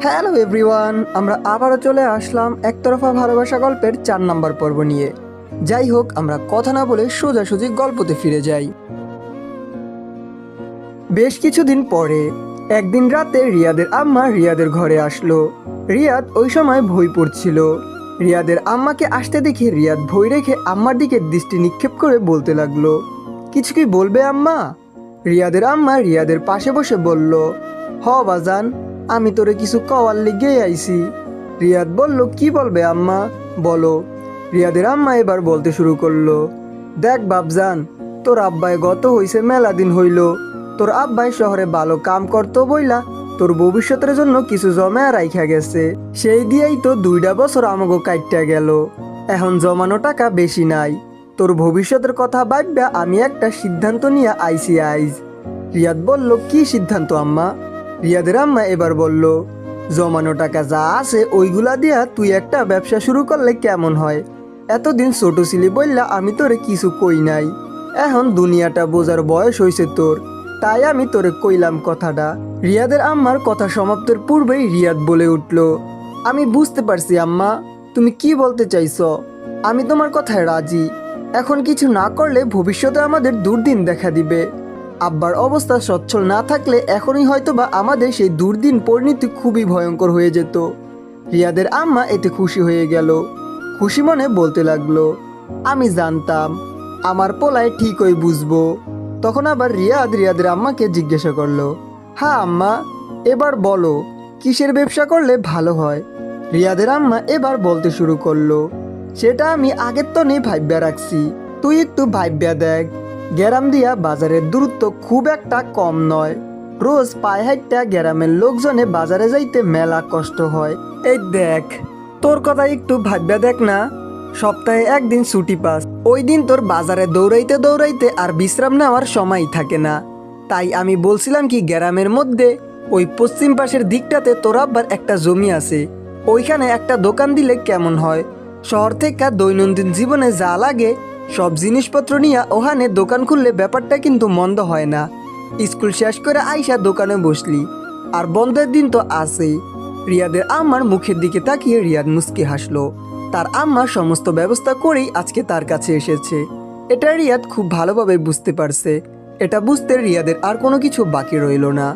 Hello everyone, আমরা আবারও চলে আসলাম একতরফা ভালোবাসা গল্পের 4 নম্বর পর্ব নিয়ে। যাই হোক, আমরা কথা না বলে সোজাসুজি গল্পতে ফিরে যাই। বেশ কিছুদিন পরে একদিন রাতে রিয়াদের আম্মা রিয়াদের ঘরে আসলো। রিয়াদ ওই সময় বই পড়ছিল। রিয়াদের আম্মাকে আসতে দেখে রিয়াদ বই রেখে আম্মার দিকে দৃষ্টি নিক্ষেপ করে বলতে লাগলো, কিছু কি বলবে আম্মা? রিয়াদের আম্মা রিয়াদের পাশে বসে বলল, হ বাজান, আমি তোরে কিছু কওয়ার লিগে আইছি। রিয়াদ বলল, কি বলবে আম্মা, বলো। রিয়াদের আম্মা এবার বলতে শুরু করলো, দেখ বাপজান, তোর আব্বাই গত হইছে মেলা দিন হইল। তোর আব্বাই শহরে ভালো কাম করতো বইলা তোর ভবিষ্যতের জন্য কিছু জমায়া রাইখা গেছে। সেই দিয়েই তো 2টা বছর আমাগো কাইটটা গেল। এখন জমানো টাকা বেশি নাই। তোর ভবিষ্যতের কথা ভাববা আমি একটা সিদ্ধান্ত নিয়ে আইছি আইজ। রিয়াদ বলল, কি সিদ্ধান্ত আম্মা? রিয়াদের আম্মা এবার বলল, জমানো টাকা যা আছে ওইগুলা দিয়া তুই একটা ব্যবসা শুরু করলে কেমন হয়? এতদিন ছোট ছিলি বললা আমি তোরে কিছু কই নাই। এখন দুনিয়াটা বোঝার বয়স হইছে তোর, তাই আমি তোরে কইলাম কথাটা। রিয়াদের আম্মার কথা সমাপ্তের পূর্বেই রিয়াদ বলে উঠল, আমি বুঝতে পারছি আম্মা, তুমি কি বলতে চাইছো। আমি তোমার কথায় রাজি। এখন কিছু না করলে ভবিষ্যতে আমাদের দুর্দিন দেখা দিবে। আব্বার অবস্থা সচ্ছল না থাকলে এখনই হয়তোবা আমাদের সেই দুর্দিন পরিণতি খুবই ভয়ঙ্কর হয়ে যেত। রিয়াদের আম্মা এতে খুশি হয়ে গেল। খুশি মনে বলতে লাগলো, আমি জানতাম আমার পোলায় ঠিকই বুঝবো। তখন আবার রিয়াদের আম্মাকে জিজ্ঞাসা করলো, হ্যাঁ আম্মা, এবার বলো কিসের ব্যবসা করলে ভালো হয়? রিয়াদের আম্মা এবার বলতে শুরু করলো, সেটা আমি আগের তো নেই ভাইব্যা রাখছি, তুই একটু ভাইব্যা দেখ। গ্যারাম দিয়া বাজারের দূরত্ব খুব একটা কম নয়। রোজ পায়ে হাইটটা গ্রামের লোকজনে বাজারে যাইতে মেলা কষ্ট হয়। এই দেখ, তোর কথা একটু ভাববা দেখ না, সপ্তাহে একদিন ছুটি পাস, ওই দিন তোর বাজারে দৌড়াইতে দৌড়াইতে আর বিশ্রাম নেওয়ার সময় থাকে না। তাই আমি বলছিলাম কি, গ্রামের মধ্যে ওই পশ্চিম পাশের দিকটাতে তোর আব্বার একটা জমি আছে, ওইখানে একটা দোকান দিলে কেমন হয়? শহর থেকে দৈনন্দিন জীবনে যা লাগে সব জিনিসপত্র নিয়ে ওখানে দোকান খুললে ব্যাপারটা কিন্তু মন্দ হয় না। স্কুল শেষ করে আইসা দোকানে বসলি, আর বন্ধের দিন তো আছেই। রিয়াদের আম্মার মুখের দিকে তাকিয়ে রিয়াদ মুচকি হাসলো। তার আম্মা সমস্ত ব্যবস্থা করেই আজকে তার কাছে এসেছে, এটা রিয়াদ খুব ভালোভাবে বুঝতে পারছে। এটা বুঝতে রিয়াদের আর কোনো কিছু বাকি রইল না।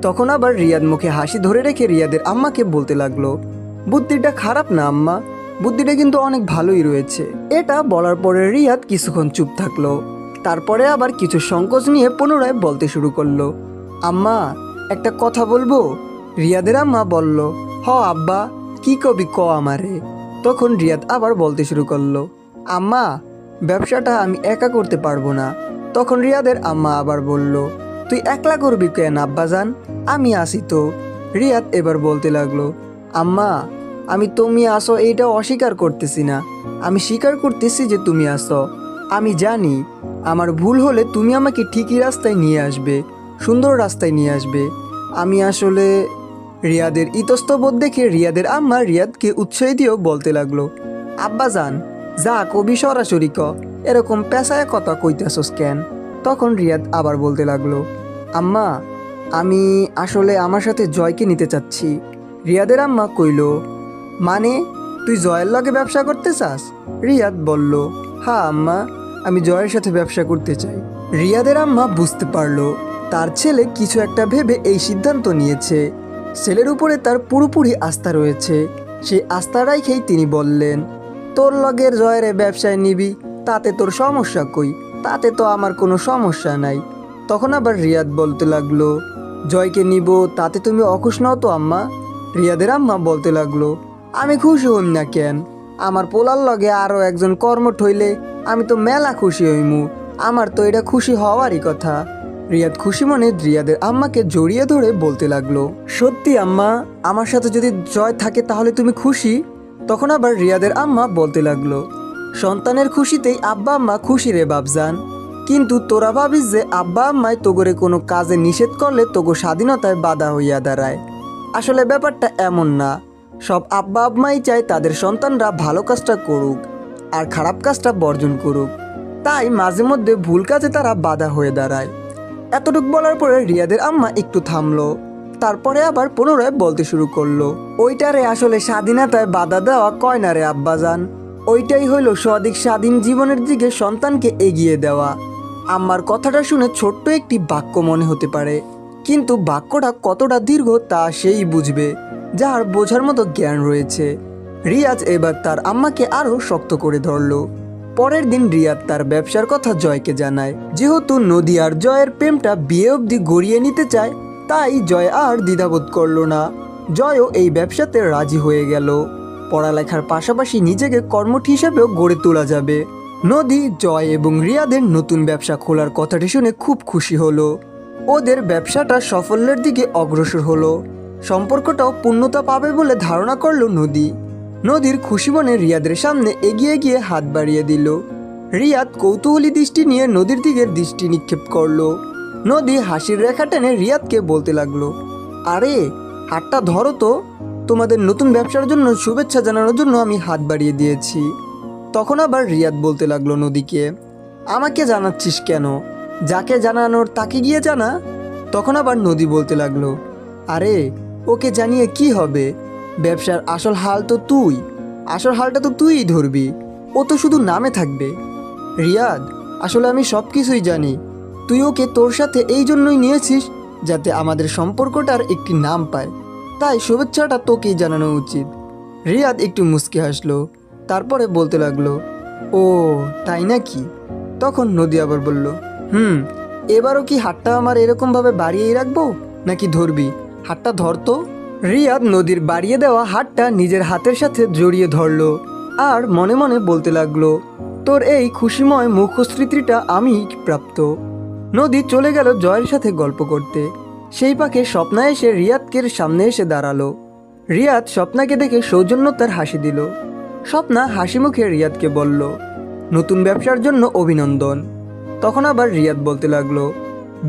তখন আবার রিয়াদ মুখে হাসি ধরে রেখে রিয়াদের আম্মাকে বলতে লাগলো, বুদ্ধিটা খারাপ না আম্মা, বুদ্ধিটা কিন্তু অনেক ভালোই রয়েছে। এটা বলার পরে রিয়াদ কিছুক্ষণ চুপ থাকলো। তারপরে আবার কিছু সংকোচ নিয়ে পুনরায় বলতে শুরু করলো, আম্মা, একটা কথা বলবো? রিয়াদের আম্মা বলল, হ আব্বা, কি কবি ক আমারে। তখন রিয়াদ আবার বলতে শুরু করলো, আম্মা, ব্যবসাটা আমি একা করতে পারবো না। তখন রিয়াদের আম্মা আবার বলল, তুই একলা করবি কেন আব্বাজান, আমি আসি তো। রিয়াদ এবার বলতে লাগলো, আম্মা, আমি তুমি আসো এইটা অস্বীকার করতেছি না, আমি স্বীকার করতেছি যে তুমি আসো। আমি জানি আমার ভুল হলে তুমি আমাকে ঠিকই রাস্তায় নিয়ে আসবে, সুন্দর রাস্তায় নিয়ে আসবে। আমি আসলে রিয়াদের ইতস্তবোধ দেখে রিয়াদের আম্মা রিয়াদকে উৎসাহ দিয়েও বলতে লাগলো, আব্বাজান, যা কবি সরাসরি ক, এরকম পেশায় কথা কইতেছস কেন? তখন রিয়াদ আবার বলতে লাগলো, আম্মা, আমি আসলে আমার সাথে জয়কে নিতে চাচ্ছি। রিয়াদের আম্মা কইল, মানে তুই জয়ের লগে ব্যবসা করতে চাস? রিয়াদ বলল, হ্যাঁ আম্মা, আমি জয়ের সাথে ব্যবসা করতে চাই। রিয়াদের আম্মা বুঝতে পারলো তার ছেলে কিছু একটা ভেবে এই সিদ্ধান্ত নিয়েছে। ছেলের উপরে তার পুরোপুরি আস্থা রয়েছে। সেই আস্থা রাখেই তিনি বললেন, তোর লগের জয়ের ব্যবসায় নিবি, তাতে তোর সমস্যা কই? তাতে তো আমার কোনো সমস্যা নাই। তখন আবার রিয়াদ বলতে লাগলো, জয়কে নিব তাতে তুমি অখুশ নও তো আম্মা? রিয়াদের আম্মা বলতে লাগলো, আমি খুশি হইম না কেন? আমার পোলার লগে আরও একজন কর্মঠ হইলে আমি তো মেলা খুশি হইমু। আমার তো এটা খুশি হওয়ারই কথা। রিয়াদ খুশি মনে রিয়াদের আম্মাকে জড়িয়ে ধরে বলতে লাগলো, সত্যি আম্মা, আমার সাথে যদি জয় থাকে তাহলে তুমি খুশি? তখন আবার রিয়াদের আম্মা বলতে লাগলো, সন্তানের খুশিতেই আব্বা আম্মা খুশি রে বাপজান, কিন্তু তোরা ভাবিস যে আব্বা আম্মায় তোগরে কোনো কাজে নিষেধ করলে তোগো স্বাধীনতায় বাধা হইয়া দাঁড়ায়। আসলে ব্যাপারটা এমন না। সব আব্বা আম্মাই চায় তাদের সন্তানরা ভালো কাজটা করুক আর খারাপ কাজটা বর্জন করুক, তাই মাঝে মধ্যে ভুল কাজে তারা বাধা হয়ে দাঁড়ায়। এতটুকু বলার পরে রিয়াদের আম্মা একটু থামলো। তারপরে আবার পুনরায় বলতে শুরু করলো, ওইটারে আসলে স্বাধীনতায় বাধা দেওয়া কয় না রে আব্বাজান, ওইটাই হইল সঠিক স্বাধীন জীবনের দিকে সন্তানকে এগিয়ে দেওয়া। আম্মার কথাটা শুনে ছোট্ট একটি বাক্য মনে হতে পারে, কিন্তু বাক্যটা কতটা দীর্ঘ তা সেই বুঝবে যার বোঝার মতো জ্ঞান রয়েছে। রিয়াজ এবার তার আম্মাকে আরও শক্ত করে ধরল। পরের দিন রিয়াদ তার ব্যবসার কথা জয়কে জানায়। যেহেতু নদী আর জয়ের প্রেমটা বিয়ে অবধি গড়িয়ে নিতে চায়, তাই জয় আর দ্বিধাবোধ করল না। জয়ও এই ব্যবসাতে রাজি হয়ে গেল। পড়ালেখার পাশাপাশি নিজেকে কর্মঠ হিসেবেও গড়ে তোলা যাবে। নদী, জয় এবং রিয়াদের নতুন ব্যবসা খোলার কথাটি শুনে খুব খুশি হলো। ওদের ব্যবসাটা সাফল্যের দিকে অগ্রসর হলো। সম্পর্কটাও পূর্ণতা পাবে বলে ধারণা করলো নদী। নদীর খুশি মনে রিয়াদের সামনে এগিয়ে গিয়ে হাত বাড়িয়ে দিল। রিয়াদ কৌতূহলী দৃষ্টি নিয়ে নদীর দিকে দৃষ্টি নিক্ষেপ করলো। নদী হাসির রেখা টেনে রিয়াদকে বলতে লাগলো, আরে হাতটা ধরো তো, তোমাদের নতুন ব্যবসার জন্য শুভেচ্ছা জানানোর জন্য আমি হাত বাড়িয়ে দিয়েছি। তখন আবার রিয়াদ বলতে লাগলো নদীকে, আমাকে জানাচ্ছিস কেন? যাকে জানানোর তাকে গিয়ে জানা। তখন আবার নদী বলতে লাগলো, আরে ওকে জানিয়ে কি হবে? ব্যবসার আসল হাল তো তুই, আসল হালটা তো তুইই ধরবি, ও তো শুধু নামে থাকবে। রিয়াদ, আসলে আমি সব কিছুই জানি। তুই ওকে তোর সাথে এই জন্যই নিয়েছিস যাতে আমাদের সম্পর্কটার একটি নাম পায়, তাই শুভেচ্ছাটা তোকেই জানানো উচিত। রিয়াদ একটু মুচকি হাসলো, তারপরে বলতে লাগলো, ও তাই নাকি? তখন নদী আবার বলল, এবারও কি হাতটা আমার এরকমভাবে বাড়িয়েই রাখবো নাকি ধরবি? হাতটা ধরতো। রিয়াদ নদীর বাড়িয়ে দেওয়া হাতটা নিজের হাতের সাথে জড়িয়ে ধরলো আর মনে মনে বলতে লাগলো, তোর এই খুশিময় মুখশ্রীতিটা আমি প্রাপ্ত। নদী চলে গেল জয়ের সাথে গল্প করতে। সেই পাকে স্বপ্না এসে রিয়াদকে সামনে এসে দাঁড়ালো। রিয়াদ স্বপ্নাকে দেখে সৌজন্যতার হাসি দিল। স্বপ্না হাসি মুখে রিয়াদকে বলল, নতুন ব্যবসার জন্য অভিনন্দন। তখন আবার রিয়াদ বলতে লাগলো,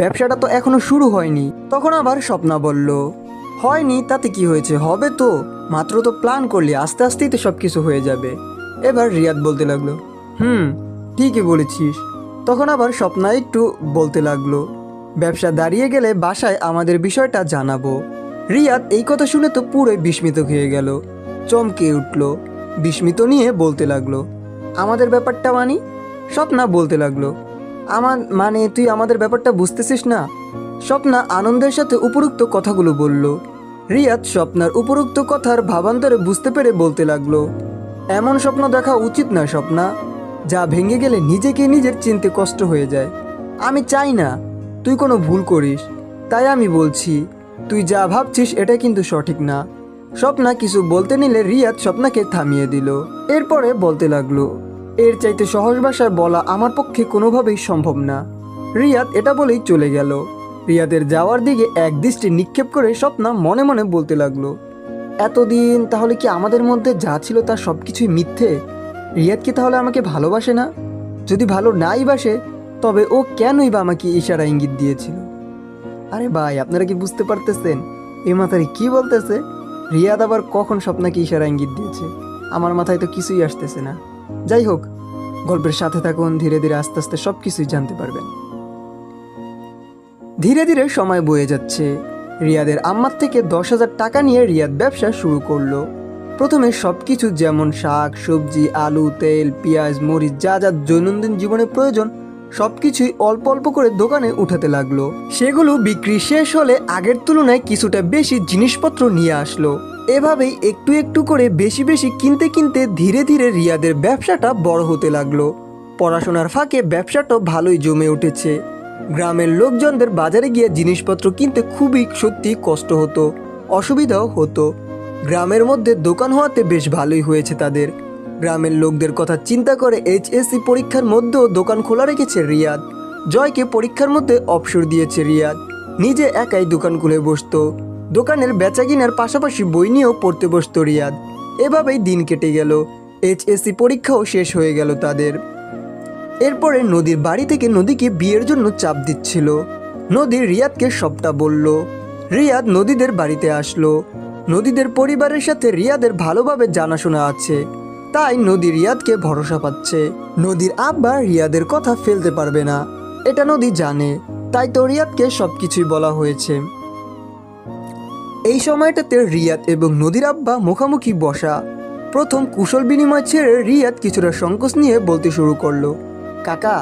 ব্যবসাটা তো এখনো শুরু হয়নি। তখন আবার স্বপ্না বলল, হয়নি তাতে কি হয়েছে, হবে তো, মাত্র তো প্ল্যান করলি, আস্তে আস্তেই তো সব কিছু হয়ে যাবে। এবার রিয়াদ বলতে লাগলো, ঠিকই বলেছিস। তখন আবার স্বপ্না একটু বলতে লাগলো, ব্যবসা দাঁড়িয়ে গেলে বাসায় আমাদের বিষয়টা জানাবো। রিয়াদ এই কথা শুনে তো পুরোই বিস্মিত হয়ে গেল, চমকে উঠল। বিস্মিত নিয়ে বলতে লাগলো, আমাদের ব্যাপারটা মানি? স্বপ্না বলতে লাগলো, মানে তুই আমাদের ব্যাপারটা বুঝতেছিস না? স্বপ্না আনন্দের সাথে উপরোক্ত কথাগুলো বলল। রিয়াদ স্বপ্নার উপরোক্ত কথার ভাবান্তরে বুঝতে পেরে বলতে লাগলো, এমন স্বপ্ন দেখা উচিত না স্বপ্না, যা ভেঙে গেলে নিজেকে নিজের চিনতে কষ্ট হয়ে যায়। আমি চাই না তুই কোনো ভুল করিস, তাই আমি বলছি তুই যা ভাবছিস এটা কিন্তু সঠিক না। স্বপ্না কিছু বলতে নিলে রিয়াদ স্বপ্নাকে থামিয়ে দিল। এরপরে বলতে লাগলো, এর চাইতে সহজ ভাষায় বলা আমার পক্ষে কোনোভাবেই সম্ভব না। রিয়াদ এটা বলেই চলে গেল। রিয়াদের যাওয়ার দিকে এক দৃষ্টি নিক্ষেপ করে স্বপ্না মনে মনে বলতে লাগলো, এতদিন তাহলে কি আমাদের মধ্যে যা ছিল তা সব কিছুই মিথ্যে? রিয়াদ কি তাহলে আমাকে ভালোবাসে না? যদি ভালো নাই বাসে তবে ও কেনই বা আমাকে ইশারা ইঙ্গিত দিয়েছিল? আরে ভাই, আপনারা কি বুঝতে পারতেছেন এ মাথায় কি বলতেছে? রিয়াদ আবার কখন স্বপ্নাকে ইশারা ইঙ্গিত দিয়েছে? আমার মাথায় তো কিছুই আসতেছে না। যাই হোক, গল্পের সাথে থাকুন, ধীরে ধীরে আস্তে আস্তে সব কিছুই জানতে পারবেন। ধীরে ধীরে সময় বয়ে যাচ্ছে। রিয়াদের আম্মার থেকে 10,000 টাকা নিয়ে রিয়াদ ব্যবসা শুরু করলো। প্রথমে সব কিছু যেমন শাক সবজি, আলু, তেল, পেঁয়াজ, মরিচ, যা যা দৈনন্দিন জীবনে প্রয়োজন সব কিছুই অল্প অল্প করে দোকানে উঠাতে লাগলো। সেগুলো বিক্রি শেষ হলে আগের তুলনায় কিছুটা বেশি জিনিসপত্র নিয়ে আসলো। এভাবেই একটু একটু করে বেশি বেশি কিনতে কিনতে ধীরে ধীরে রিয়াদের ব্যবসাটা বড় হতে লাগলো। পড়াশোনার ফাঁকে ব্যবসাটা ভালোই জমে উঠেছে। গ্রামের লোকজনদের বাজারে গিয়ে জিনিসপত্র কিনতে খুবই সত্যি কষ্ট হতো, অসুবিধাও হতো। গ্রামের মধ্যে দোকান হওয়াতে বেশ ভালোই হয়েছে তাদের। গ্রামের লোকদের কথা চিন্তা করে এইচএসসি পরীক্ষার মধ্যেও দোকান খোলা রেখেছে রিয়াদ। জয়কে পরীক্ষার মধ্যে অবসর দিয়েছে রিয়াদ। নিজে একাই দোকান খুলে বসতো। দোকানের বেচাকিনার পাশাপাশি বই নিয়েও পড়তে বসতো রিয়াদ। এভাবেই দিন কেটে গেল। এইচএসসি পরীক্ষাও শেষ হয়ে গেল তাদের। এরপরে নদীর বাড়ি থেকে নদীকে বিয়ের জন্য চাপ দিচ্ছিল। নদী রিয়াদকে সবটা বলল। রিয়াদ নদীদের বাড়িতে আসলো। নদীদের পরিবারের সাথে রিয়াদের ভালোভাবে জানাশোনা আছে, তাই নদী রিয়াদকে ভরসা পাচ্ছে। নদীর আব্বা রিয়াদের কথা ফেলতে পারবে না, এটা নদী জানে, তাই তো রিয়াদকে সবকিছুই বলা হয়েছে। এই সময়টাতে রিয়াদ এবং নদীর আব্বা মুখোমুখি বসা। প্রথম কুশল বিনিময় ছেড়ে রিয়াদ কিছুটা সংকোচ নিয়ে বলতে শুরু করলো, কাকা,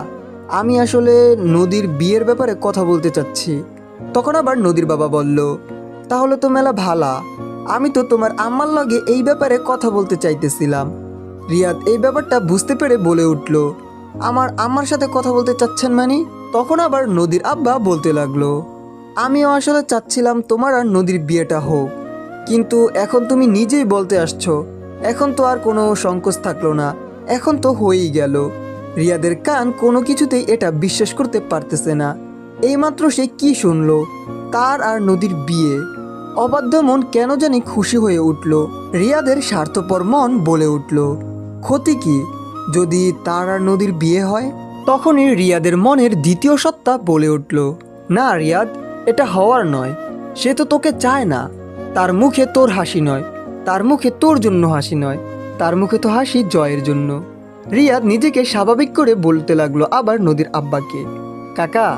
আমি আসলে নদীর বিয়ের ব্যাপারে কথা বলতে চাচ্ছি। তখন আবার নদীর বাবা বলল, তাহলে তো মেলা ভালা, আমি তো তোমার আম্মার লগে এই ব্যাপারে কথা বলতে চাইতেছিলাম। রিয়াদ এই ব্যাপারটা বুঝতে পেরে বলে উঠল, আমার আম্মার সাথে কথা বলতে চাচ্ছেন মানে? তখন আবার নদীর আব্বা বলতে লাগলো, আমিও আসলে চাচ্ছিলাম তোমার আর নদীর বিয়েটা হোক, কিন্তু এখন তুমি নিজেই বলতে আসছো, এখন তো আর কোনো সংকোচ থাকলো না, এখন তো হয়েই গেল। রিয়াদের কান কোনো কিছুতেই এটা বিশ্বাস করতে পারতেছে না। এইমাত্র সে কি শুনলো, তার আর নদীর বিয়ে। অবাধ্য মন কেন জানি খুশি হয়ে উঠল। রিয়াদের স্বার্থপর মন বলে উঠল, ক্ষতি কি যদি তার আর নদীর বিয়ে হয়? তখনই রিয়াদের মনের দ্বিতীয় সত্তা বলে উঠল, না রিয়াদ, এটা হওয়ার নয়। সে তো তোকে চায় না। তার মুখে তোর হাসি নয়, তার মুখে তোর জন্য হাসি নয়, তার মুখে তো হাসি জয়ের জন্য। রিয়াদ নিজেকে স্বাভাবিক করে বলতে লাগলো আবার নদীর আব্বাকে, কাকা,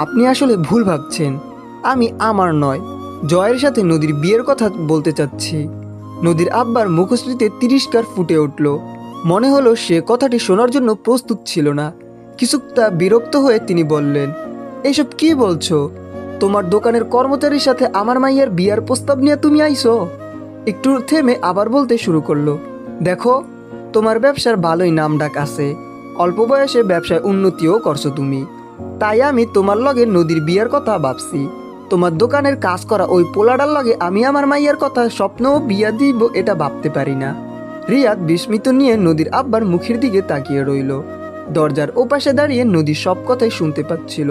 আপনি আসলে ভুল ভাবছেন। আমি আমার নয়, জয়ের সাথে নদীর বিয়ের কথা বলতে চাচ্ছি। নদীর আব্বার মুখশ্রীতে তিরস্কার ফুটে উঠল। মনে হলো সে কথাটি শোনার জন্য প্রস্তুত ছিল না। কিছুটা বিরক্ত হয়ে তিনি বললেন, এসব কি বলছো? তোমার দোকানের কর্মচারীর সাথে আমার মাইয়ার বিয়ার প্রস্তাব নিয়ে তুমি আইছো? একটু থেমে আবার বলতে শুরু করলো, দেখো, তোমার ব্যবসার ভালোই নাম ডাক আছে, অল্প বয়সে ব্যবসায় উন্নতিও করছো তুমি, তাই আমি তোমার লগে নদীর বিয়ার কথা ভাবছি। তোমার দোকানের কাজ করা ওই পোলাডার লগে আমি আমার মাইয়ার কথা স্বপ্নও বিয়া দিব এটা ভাবতে পারি না। রিয়াদ বিস্মিত নিয়ে নদীর আব্বার মুখের দিকে তাকিয়ে রইল। দরজার ওপাশে দাঁড়িয়ে নদী সব কথাই শুনতে পাচ্ছিল।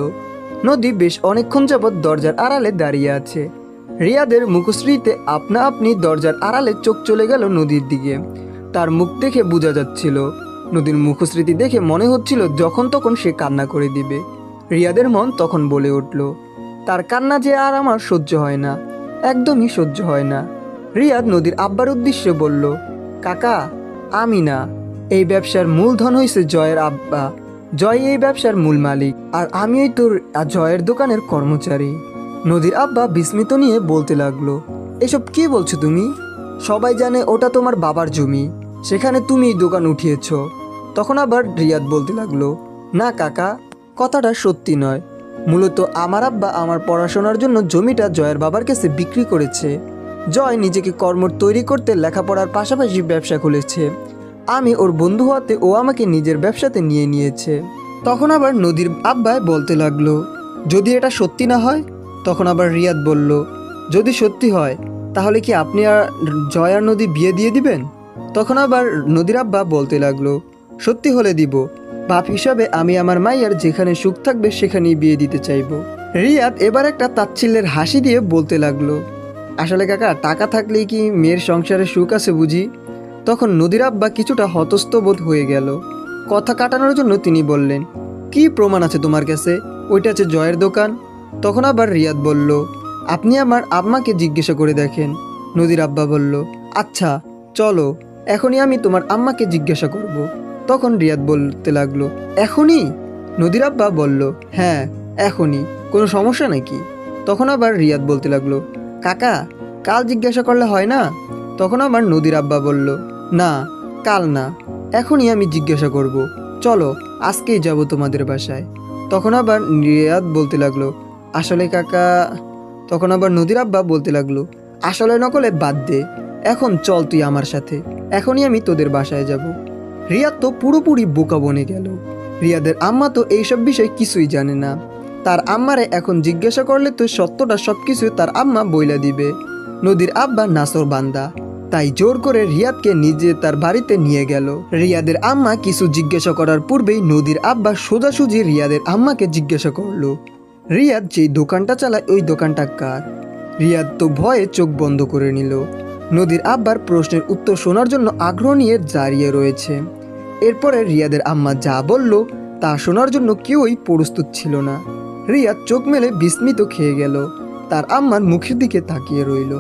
নদী বেশ অনেকক্ষণ যাবৎ দরজার আড়ালে দাঁড়িয়ে আছে। রিয়াদের মুখশ্রীতে আপনা আপনি দরজার আড়ালে চোখ চলে গেল নদীর দিকে। তার মুখ দেখে বোঝা যাচ্ছিল, নদীর মুখশ্রীতি দেখে মনে হচ্ছিল যখন তখন সে কান্না করে দিবে। রিয়াদের মন তখন বলে উঠল, তার কান্না যে আর আমার সহ্য হয় না, একদমই সহ্য হয় না। রিয়াদ নদীর আব্বার উদ্দেশ্যে বলল, কাকা, আমি না, এই ব্যবসার মূলধন হয়েছে জয়ের আব্বা। জয় এই ব্যবসার মূল মালিক, আর আমিই তোর জয়ের দোকানের কর্মচারী। নদীর আব্বা বিস্মিত নিয়ে বলতে লাগলো, এসব কি বলছো তুমি? সবাই জানে ওটা তোমার বাবার জমি, সেখানে তুমিই দোকান উঠিয়েছ। তখন আবার রিয়াদ বলতে লাগলো, না কাকা, কথাটা সত্যি নয়। মূলত আমার আব্বা আমার পড়াশোনার জন্য জমিটা জয়ের বাবার কাছে বিক্রি করেছে। জয় নিজেকে কর্ম তৈরি করতে লেখাপড়ার পাশাপাশি ব্যবসা খুলেছে। আমি ওর বন্ধু হতে ও আমাকে নিজের ব্যবসাতে নিয়ে নিয়েছে। তখন আবার নদীর আব্বাই বলতে লাগলো, যদি এটা সত্যি না হয়? তখন আবার রিয়াদ বলল, যদি সত্যি হয় তাহলে কি আপনি আর জয় আর নদী বিয়ে দিয়ে দিবেন? তখন আবার নদীর আব্বা বলতে লাগলো, সত্যি হলে দিব। বাপ হিসাবে আমি আমার মাইয়ার যেখানে সুখ থাকবে সেখানেই বিয়ে দিতে চাইবো। রিয়াদ এবার একটা তাচ্ছিল্যের হাসি দিয়ে বলতে লাগলো, আসলে কাকা, টাকা থাকলেই কি মেয়ের সংসারে সুখ আছে বুঝি? তখন নদীর আব্বা কিছুটা হতস্তবোধ হয়ে গেল। কথা কাটানোর জন্য তিনি বললেন, কি প্রমাণ আছে তোমার কাছে? ওইটা আছে জয়ের দোকান। তখন আবার রিয়াদ বলল, আপনি আমার আম্মাকে জিজ্ঞাসা করে দেখেন। নদীর আব্বা বলল, আচ্ছা চলো, এখনই আমি তোমার আম্মাকে জিজ্ঞাসা করব। তখন রিয়াদ বলতে লাগলো, এখনই? নদীর আব্বা বলল, হ্যাঁ এখনই, কোনো সমস্যা নাকি? তখন আবার রিয়াদ বলতে লাগলো, কাকা, কাল জিজ্ঞাসা করলে হয় না? তখন আমার নদীর আব্বা বলল, না, কাল না, এখনই আমি জিজ্ঞাসা করব। চলো, আজকেই যাব তোমাদের বাসায়। তখন আবার রিয়াদ বলতে লাগলো, আসলে কাকা। তখন আবার নদীর আব্বা বলতে লাগলো, আসলে নকলে বাদ দে, এখন চল তুই আমার সাথে, এখনই আমি তোদের বাসায় যাব। রিয়াদ তো পুরোপুরি বোকা বনে গেল। রিয়াদের আম্মা তো এইসব বিষয় কিছুই জানে না। তার আম্মারে এখন জিজ্ঞাসা করলে তো সত্যটা সবকিছু তার আম্মা বইলা দিবে। নদীর আব্বা নাসর বান্দা, তাই জোর করে রিয়াদকে নিজে তার বাড়িতে নিয়ে গেল। রিয়াদের আম্মা কিছু জিজ্ঞাসা করার পূর্বেই নদীর আব্বা সোজাসুজি রিয়াদের আম্মাকে জিজ্ঞাসা করলো, রিয়াদ যেই দোকানটা চালায় ওই দোকানটা কার? রিয়াদ তো ভয়ে চোখ বন্ধ করে নিল। নদীর আব্বার প্রশ্নের উত্তর শোনার জন্য আগ্রহ নিয়ে দাঁড়িয়ে রয়েছে। এরপরে রিয়াদের আম্মা যা বলল তা শোনার জন্য কেউই প্রস্তুত ছিল না। রিয়াদ চোখ মেলে বিস্মিত খেয়ে গেল, তার আম্মার মুখের দিকে তাকিয়ে রইল।